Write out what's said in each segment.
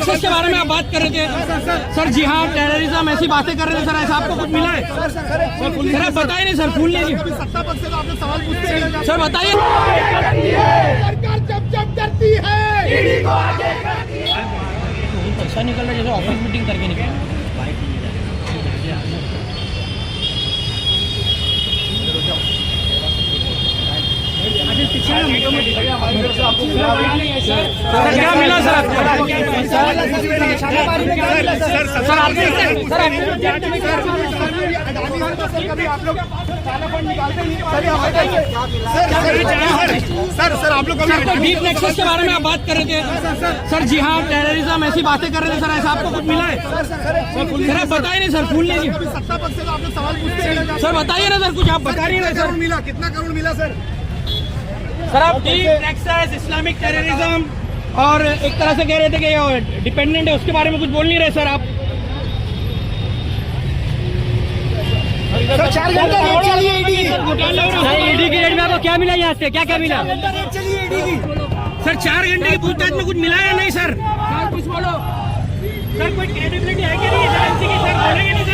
Nexus के बारे में आप बात कर रहे थे सर। जी हाँ, टेररिज्म ऐसी बातें कर रहे थे सर। ऐसा आपको कुछ मिला है सर? आप बताइए नहीं सर, फूल लीजिए। सत्ता पक्ष से तो आपने सवाल पूछते हैं सर, बताइए। सरकार जब करती है पैसा निकल रहा है जैसे ऑफिस मीटिंग करके निकल। सर क्या मिला सर आपको? सर आप लोग डीप नेक्सस के बारे में आप बात कर रहे थे सर। जी हाँ, टेररिज्म ऐसी बातें कर रहे थे सर। ऐसा आपको कुछ मिला है सर? आप बताइए नहीं सर, फूल लीजिए। सत्ता पक्ष से तो आपने सवाल पूछते हैं सर, बताइए ना सर, कुछ आप बता रही है सर। मिला, कितना करोड़ मिला सर? सर आप डीप नेक्सस, इस्लामिक टेररिज्म और एक तरह से कह रहे थे कि ये डिपेंडेंट है, उसके बारे में कुछ बोल नहीं रहे सर आप। 4 घंटा रेट चलिए ईडी की। ईडी की रेट में आपको क्या मिला? यहाँ से क्या क्या मिला? रेट चलिए ईडी की। सर 4 घंटे की पूछताछ में कुछ मिला या नहीं सर? कुछ बोलो सर, कोई क्रेडिबिलिटी है कि नहीं एजेंसी की? सर बोलेंगे नहीं सर?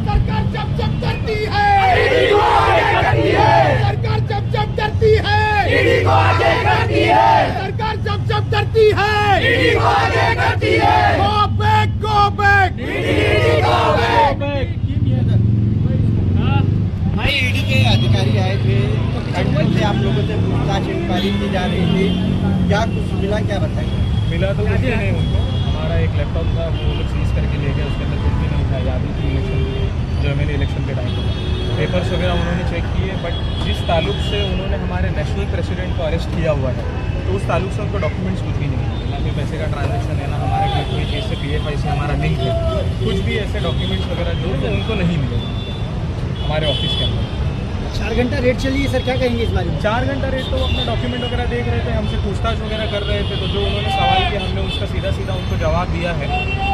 सरकार जब करती है, सरकार जब करती है, सरकार जब करती है, गो बैक, गो बैक। भाई ईडी के अधिकारी आए थे, घंटों से आप लोगों से पूछताछ इंक्वायरी की जा रही थी, क्या कुछ मिला, क्या बताइए? मिला तो कुछ भी नहीं उनको। हमारा एक लैपटॉप था, वो लोग सीज करके ले गए, उसके अंदर कुछ भी नहीं था। आज़ादी थी इलेक्शन की, जर्मनी इलेक्शन के टाइम पर पेपर्स वगैरह उन्होंने चेक किए, बट जिस ताल्लुक से उन्होंने हमारे नेशनल प्रेसिडेंट को अरेस्ट किया हुआ है, तो उस ताल्लुक से उनको डॉक्यूमेंट्स कुछ भी नहीं है। ना कोई पैसे का ट्रांजेक्शन है, ना हमारे कोई चीज़ से PFI से हमारा लिंक है, कुछ भी ऐसे डॉक्यूमेंट्स वगैरह जो तो उनको नहीं मिले हमारे ऑफिस के अंदर। 4 घंटा रेट चलिए सर, क्या कहेंगे इस बारे में? 4 घंटा रेट तो अपने डॉक्यूमेंट वगैरह देख रहे थे, हमसे पूछताछ वगैरह कर रहे थे, तो जो उन्होंने सवाल किया हमने उसका सीधा उनको जवाब दिया है।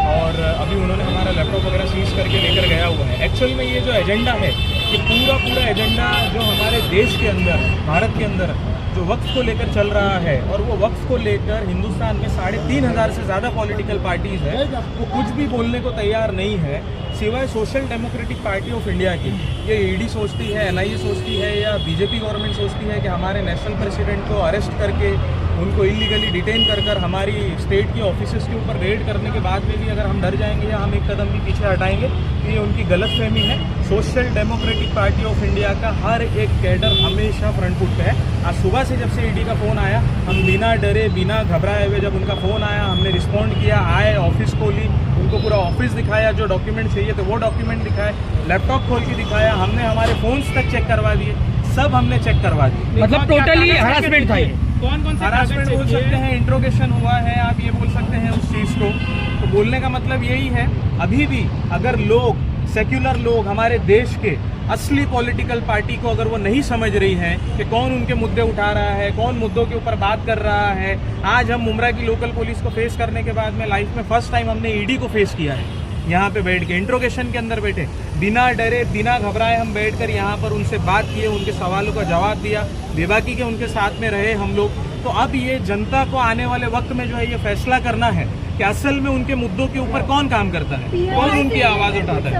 और अभी उन्होंने हमारा लैपटॉप वगैरह सीज करके लेकर गया हुआ है। एक्चुअल में ये जो एजेंडा है, ये पूरा एजेंडा जो हमारे देश के अंदर, भारत के अंदर जो वक्फ को लेकर चल रहा है, और वो वक्फ को लेकर हिंदुस्तान में 3,500 से ज़्यादा पॉलिटिकल पार्टीज़ है, वो कुछ भी बोलने को तैयार नहीं है सिवाय social democratic party of India की। ये ईडी सोचती है, NIA सोचती है, या बीजेपी गवर्नमेंट सोचती है कि हमारे नेशनल प्रेसिडेंट को अरेस्ट करके उनको इलीगली डिटेन कर हमारी स्टेट की ऑफिसेस के ऊपर रेड करने के बाद में भी अगर हम डर जाएंगे या हम एक कदम भी पीछे हटाएंगे, तो ये उनकी गलतफहमी है। Social democratic party of India का हर एक कैडर हमेशा फ्रंट फुट पे है। आज सुबह से जब से ईडी का फ़ोन आया, हम बिना डरे बिना घबराए हुए, जब उनका फ़ोन आया हमने रिस्पॉन्ड किया, आए, ऑफिस खोली, उनको पूरा ऑफिस दिखाया, जो डॉक्यूमेंट चाहिए थे वो डॉक्यूमेंट दिखाए, लैपटॉप खोल के दिखाया, हमने हमारे फ़ोन्स तक चेक करवा दिए, सब हमने चेक करवा दिए। मतलब टोटली हरासमेंट था ये। कौन हरासमेंट बोल सकते हैं, इंट्रोगेशन हुआ है, आप ये बोल सकते हैं उस चीज़ को। तो बोलने का मतलब यही है, अभी भी अगर लोग, सेक्युलर लोग, हमारे देश के असली पॉलिटिकल पार्टी को अगर वो नहीं समझ रही है कि कौन उनके मुद्दे उठा रहा है, कौन मुद्दों के ऊपर बात कर रहा है। आज हम मुमरा की लोकल पुलिस को फेस करने के बाद में लाइफ में फर्स्ट टाइम हमने ईडी को फेस किया है। यहाँ पे बैठ के इंट्रोगेशन के अंदर बैठे, बिना डरे बिना घबराए हम बैठकर यहाँ पर उनसे बात किए, उनके सवालों का जवाब दिया, बेबाकी के उनके साथ में रहे हम लोग। तो अब ये जनता को आने वाले वक्त में जो है ये फैसला करना है कि असल में उनके मुद्दों के ऊपर कौन काम करता है, कौन उनकी आवाज़ उठाता है।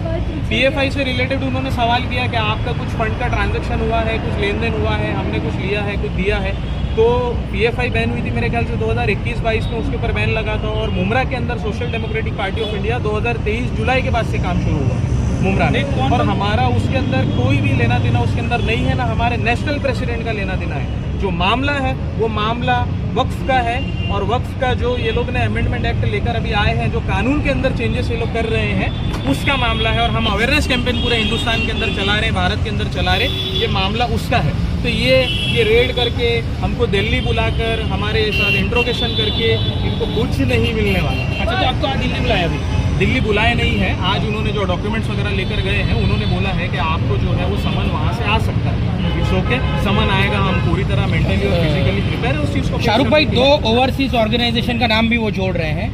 PFI से रिलेटेड उन्होंने सवाल किया कि आपका कुछ फंड का ट्रांजैक्शन हुआ है, कुछ लेन देन हुआ है, हमने कुछ लिया है, कुछ दिया है। तो PFI बैन हुई थी मेरे ख्याल से 2021-22 में, उसके ऊपर बैन लगा था। और मुमरा के अंदर social democratic party of India 2023 जुलाई के बाद से काम शुरू हुआ मुमरा में, और हमारा उसके अंदर कोई भी लेना देना उसके अंदर नहीं है, ना हमारे नेशनल प्रेसिडेंट का लेना देना है। जो मामला है वो मामला वक्फ का है, और वक्फ का जो ये लोग ने अमेंडमेंट एक्ट लेकर अभी आए हैं, जो कानून के अंदर चेंजेस ये लोग कर रहे हैं, उसका मामला है। और हम अवेयरनेस कैंपेन पूरे हिंदुस्तान के अंदर चला रहे हैं, भारत के अंदर चला रहे, ये मामला उसका है। तो ये रेड करके हमको दिल्ली बुलाकर हमारे साथ इंट्रोगेशन करके इनको कुछ नहीं मिलने वाला। अच्छा, तो आपको आज दिल्ली बुलाया? अभी दिल्ली बुलाए नहीं है, आज उन्होंने जो डॉक्यूमेंट्स वगैरह लेकर गए हैं, उन्होंने बोला है कि आपको जो है वो समन वहाँ से आ सकता है। इट्स ओके, समन आएगा, हम पूरी तरह मेंटली और फिजिकली प्रिपेयर है उस चीज़ को। शाहरुख भाई, 2 ओवरसीज ऑर्गेनाइजेशन का नाम भी वो जोड़ रहे हैं,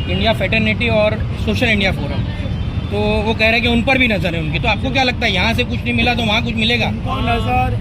इंडिया फेटर्निटी और सोशल इंडिया फोरम। तो वो कह रहे हैं कि उन पर भी नजर है उनकी। तो आपको क्या लगता है, यहाँ से कुछ नहीं मिला तो वहाँ कुछ मिलेगा? उनको नजर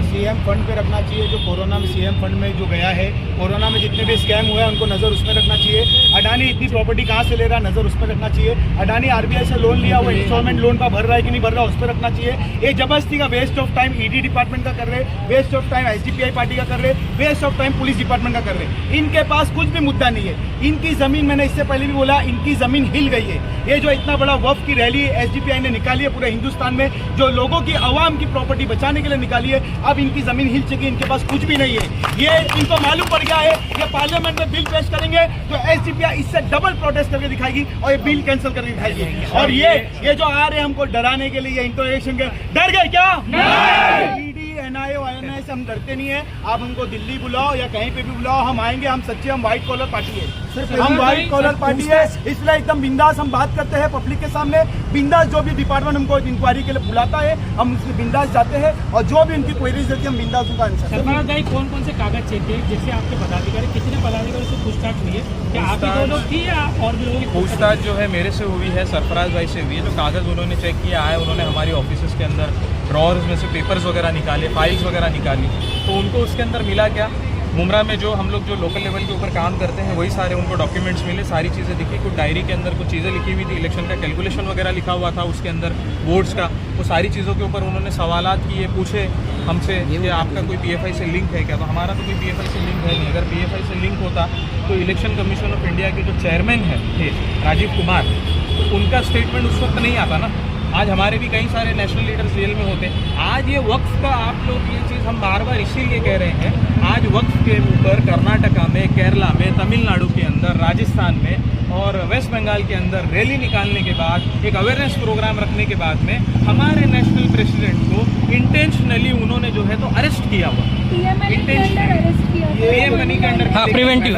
सीएम फंड पे रखना चाहिए। जो कोरोना में सीएम फंड में जो गया है, कोरोना में जितने भी स्कैम हुए हैं उनको नजर उसमें रखना चाहिए। अडानी इतनी प्रॉपर्टी कहाँ से ले रहा है, नजर उस पर रखना चाहिए। अडानी आरबीआई से लोन लिया, वो इंस्टॉलमेंट लोन पर भर रहा है कि नहीं भर रहा है, उस पर रखना चाहिए। ये जबरदस्ती का waste of time ED department का कर रहे, waste of time SDPI party का कर रहे, waste of time police department का कर रहे। इनके पास कुछ भी मुद्दा नहीं है। इनकी जमीन, मैंने इससे पहले भी बोला, इनकी जमीन हिल गई है। ये जो इतना बड़ा वफ की रैली एसडीपीआई ने निकाली है पूरे हिंदुस्तान में, जो लोगों की आवाम की प्रॉपर्टी बचाने के लिए निकाली है, अब इनकी जमीन हिल चुकी है। इनके पास कुछ भी नहीं है। ये इनको मालूम पड़ गया है, ये पार्लियामेंट में बिल पेश करेंगे तो एसडीपीआई इससे डबल प्रोटेस्ट करके दिखाएगी और ये बिल कैंसिल करके दिखाएगी। और ये जो आ रहे हैं हमको डराने के लिए, ये इंटरोगेशन के, डर गए क्या? ईडी एनआईए वाईएनआई से हम डरते नहीं है। आप हमको दिल्ली बुलाओ या कहीं पे भी बुलाओ, हम आएंगे। हम सच्चे, हम व्हाइट कॉलर पार्टी है, हम व्हाइट कॉलर पार्टी है, इसलिए एकदम बिंदास हम बात करते हैं पब्लिक के सामने। बिंदास जो भी डिपार्टमेंट हमको इंक्वायरी के लिए बुलाता है, हम उसमें बिंदास जाते हैं और जो भी उनकी क्वेरीज देती है हम बिंदास उनका आंसर। सरफराज भाई, कौन कौन से कागज चेक किए? जैसे आपके पदाधिकारी, कितने पदाधिकारी से पूछताछ हुई है? क्या आप ही दो लोग थी या और भी लोगों की पूछताछ जो है मेरे से हुई है, सरफराज भाई से हुई है। जो कागज़ उन्होंने चेक किया है, उन्होंने हमारी ऑफिस के अंदर ड्रॉर्स में से पेपर्स वगैरह निकाले, फाइल्स वगैरह निकाली, तो उनको उसके अंदर मिला क्या, मुमरा में जो हम लोग जो लोकल लेवल के ऊपर काम करते हैं वही सारे उनको डॉक्यूमेंट्स मिले, सारी चीज़ें दिखी। कुछ डायरी के अंदर कुछ चीज़ें लिखी हुई थी, इलेक्शन का कैलकुलेशन वगैरह लिखा हुआ था उसके अंदर, वोट्स का, वो सारी चीज़ों के ऊपर उन्होंने सवालात किए, पूछे हमसे कि आपका कोई पीएफआई से लिंक है क्या? तो हमारा तो कोई पीएफआई से लिंक है नहीं। अगर पीएफआई से लिंक होता तो इलेक्शन कमीशन ऑफ इंडिया के जो चेयरमैन थे राजीव कुमार, तो उनका स्टेटमेंट उस वक्त नहीं आता ना। आज हमारे भी कई सारे नेशनल लीडर्स जेल में होते हैं। आज ये वक्फ का, आप लोग ये चीज़ हम बार बार इसीलिए कह रहे हैं, आज वक्फ के ऊपर कर्नाटका में, केरला में, तमिलनाडु के अंदर, राजस्थान में और वेस्ट बंगाल के अंदर रैली निकालने के बाद, एक अवेयरनेस प्रोग्राम रखने के बाद में हमारे नेशनल प्रेसिडेंट को इंटेंशनली उन्होंने जो है तो अरेस्ट किया हुआ, पीएम मनी के अंडर अरेस्ट किया। पीएम मनी के अंडर, हाँ, प्रिवेंटिव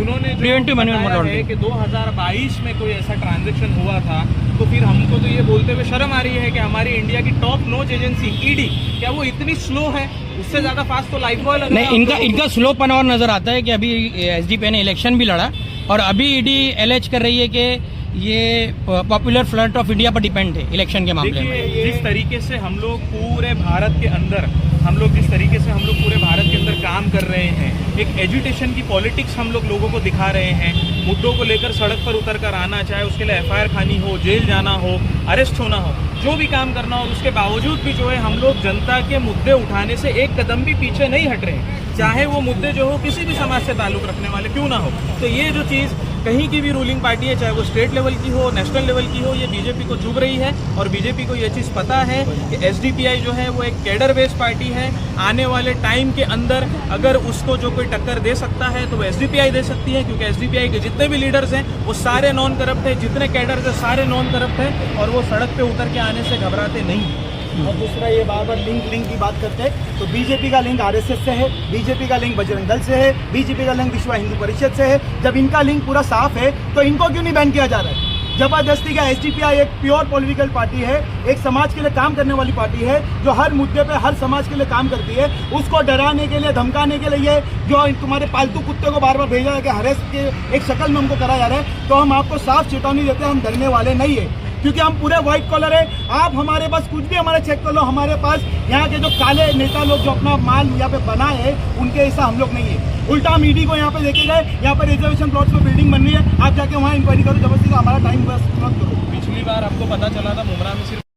उन्होंने प्रिवेंटिव मनी बताया है कि 2022 में कोई ऐसा ट्रांजैक्शन हुआ था। तो फिर हमको तो ये बोलते हुए शर्म आ रही है कि हमारी इंडिया की टॉप नॉच एजेंसी ईडी, क्या वो इतनी स्लो है? उससे ज्यादा फास्ट तो लाइफ बॉय लगा। नहीं, इनका स्लोपन और नजर आता है कि अभी एसडीपीआई ने इलेक्शन भी लड़ा और अभी ईडी एलएच कर रही है कि ये पॉपुलर फ्रंट ऑफ इंडिया पर डिपेंड है इलेक्शन के मामले में। देखिए, जिस तरीके से हम लोग पूरे भारत के अंदर पूरे भारत के अंदर काम कर रहे हैं, एक एजुटेशन की पॉलिटिक्स हम लोगों को दिखा रहे हैं, मुद्दों को लेकर सड़क पर उतर कर आना, चाहे उसके लिए एफआईआर खानी हो, जेल जाना हो, अरेस्ट होना हो, जो भी काम करना हो, उसके बावजूद भी जो है हम लोग जनता के मुद्दे उठाने से एक कदम भी पीछे नहीं हट रहे हैं, चाहे वो मुद्दे जो हो किसी भी समाज से ताल्लुक़ रखने वाले क्यों ना हो। तो ये जो चीज़ कहीं की भी रूलिंग पार्टी है, चाहे वो स्टेट लेवल की हो, नेशनल लेवल की हो, ये बीजेपी को चुभ रही है। और बीजेपी को ये चीज़ पता है कि एसडीपीआई जो है वो एक कैडर बेस्ड पार्टी है। आने वाले टाइम के अंदर अगर उसको जो कोई टक्कर दे सकता है तो वो एसडीपीआई दे सकती है, क्योंकि एसडीपीआई के जितने भी लीडर्स हैं वो सारे नॉन करप्ट हैं, जितने कैडर्स हैं सारे नॉन करप्ट हैं और वो सड़क पे उतर के आने से घबराते नहीं। और दूसरा, ये बार बार लिंक की बात करते हैं तो बीजेपी का लिंक आरएसएस से है, बीजेपी का लिंक बजरंग दल से है, बीजेपी का लिंक विश्व हिंदू परिषद से है। जब इनका लिंक पूरा साफ है तो इनको क्यों नहीं बैन किया जा रहा है? जबरदस्ती का एसडीपीआई एक प्योर पॉलिटिकल पार्टी है, एक समाज के लिए काम करने वाली पार्टी है, जो हर मुद्दे पे हर समाज के लिए काम करती है। उसको डराने के लिए, धमकाने के लिए जो तुम्हारे पालतू कुत्ते को बार बार भेजा है कि हरेस के एक शक्ल में हमको करा जा रहा है, तो हम आपको साफ चेतावनी देते हैं, हम डरने वाले नहीं है, क्योंकि हम पूरे व्हाइट कॉलर है। आप हमारे पास कुछ भी हमारे चेक कर लो, हमारे पास यहाँ के जो काले नेता लोग जो अपना माल यहाँ पे बनाए हैं, उनके ऐसा हम लोग नहीं है। उल्टा हम ईडी को यहाँ पे देखे गए, यहाँ पर रिजर्वेशन प्लॉट्स में बिल्डिंग बन रही है, आप जाके वहाँ इंक्वायरी करो, जबरदस्ती हमारा टाइम वेस्ट मत करो। पिछली बार आपको पता चला था मुमरा में सिर्फ